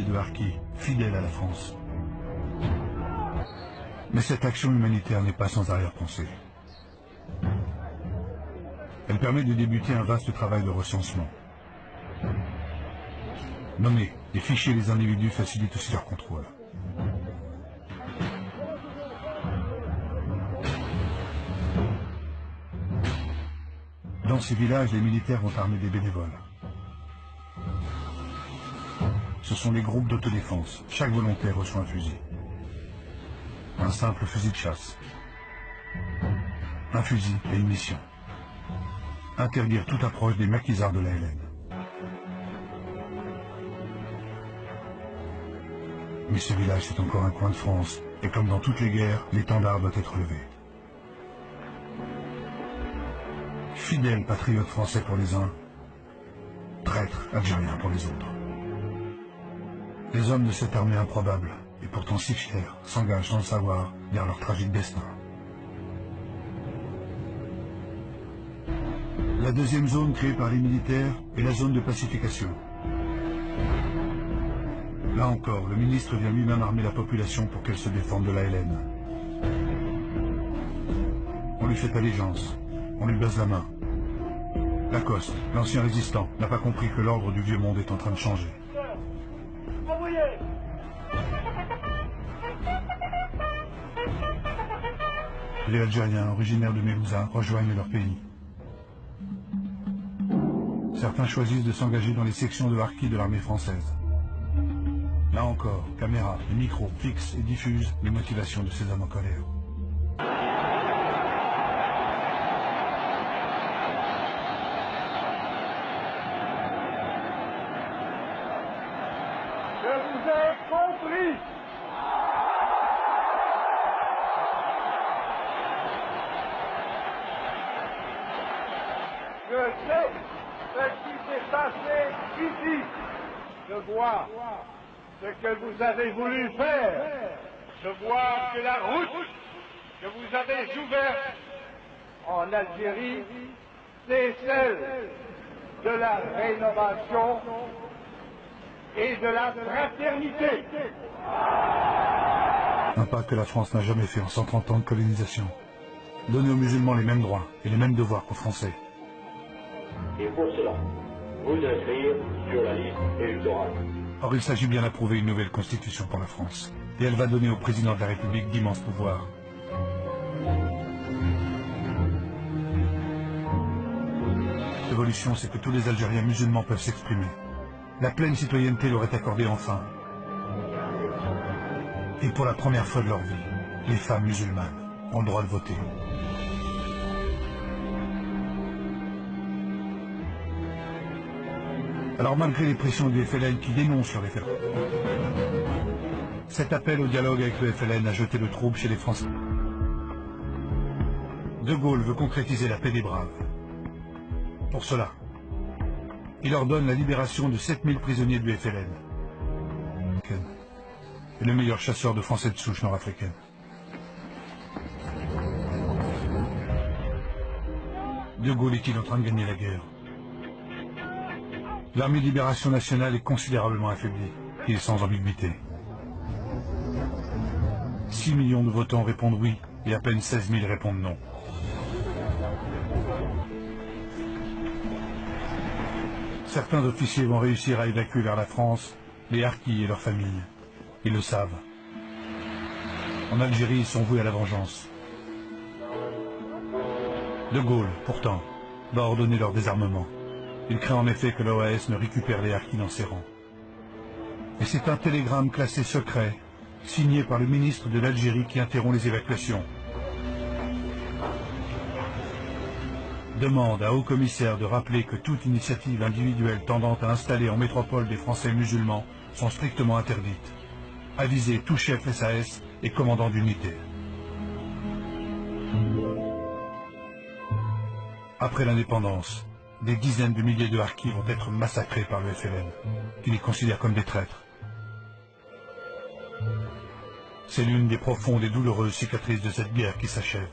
de harkis, fidèles à la France. Mais cette action humanitaire n'est pas sans arrière-pensée. Elle permet de débuter un vaste travail de recensement. Nommer et ficher les individus facilite aussi leur contrôle. Dans ces villages, les militaires vont armer des bénévoles. Ce sont les groupes d'autodéfense. Chaque volontaire reçoit un fusil. Un simple fusil de chasse. Un fusil et une mission. Interdire toute approche des maquisards de l'ALN. Mais ce village, c'est encore un coin de France. Et comme dans toutes les guerres, l'étendard doit être levé. Fidèles patriotes français pour les uns, traîtres algériens pour les autres. Les hommes de cette armée improbable, et pourtant si fiers, s'engagent sans le savoir vers leur tragique destin. La deuxième zone créée par les militaires est la zone de pacification. Là encore, le ministre vient lui-même armer la population pour qu'elle se défende de l'ALN. On lui fait allégeance, on lui baise la main. Lacoste, l'ancien résistant, n'a pas compris que l'ordre du vieux monde est en train de changer. Les Algériens originaires de Mélouza rejoignent leur pays. Certains choisissent de s'engager dans les sections de harkis de l'armée française. Là encore, caméras et micros fixent et diffusent les motivations de ces hommes en colère. Je vous ai compris. Je sais ce qui s'est passé ici. Je vois ce que vous avez voulu faire. Je vois que la route que vous avez ouverte en Algérie, c'est celle de la rénovation et de la fraternité. Un pas que la France n'a jamais fait en 130 ans de colonisation. Donner aux musulmans les mêmes droits et les mêmes devoirs qu'aux Français. Et pour cela, vous inscrire sur la liste électorale. Or, il s'agit bien d'approuver une nouvelle constitution pour la France. Et elle va donner au président de la République d'immenses pouvoirs. L'évolution, c'est que tous les Algériens musulmans peuvent s'exprimer. La pleine citoyenneté leur est accordée enfin. Et pour la première fois de leur vie, les femmes musulmanes ont le droit de voter. Alors malgré les pressions du FLN qui dénoncent le référendum, cet appel au dialogue avec le FLN a jeté le trouble chez les Français. De Gaulle veut concrétiser la paix des braves. Pour cela, il ordonne la libération de 7000 prisonniers du FLN. Et le meilleur chasseur de Français de souche nord-africaine. De Gaulle est-il en train de gagner la guerre? L'armée de libération nationale est considérablement affaiblie. Il est sans ambiguïté. 6 millions de votants répondent oui et à peine 16 000 répondent non. Certains officiers vont réussir à évacuer vers la France les harkis et leurs familles. Ils le savent. En Algérie, ils sont voués à la vengeance. De Gaulle, pourtant, va ordonner leur désarmement. Il craint en effet que l'OAS ne récupère les harkis dans ses rangs. Et c'est un télégramme classé secret, signé par le ministre de l'Algérie qui interrompt les évacuations. Demande à haut-commissaire de rappeler que toute initiative individuelle tendant à installer en métropole des Français musulmans sont strictement interdites. Aviser tout chef SAS et commandant d'unité. Après l'indépendance, des dizaines de milliers de harkis vont être massacrés par le FLN, qui les considère comme des traîtres. C'est l'une des profondes et douloureuses cicatrices de cette guerre qui s'achève.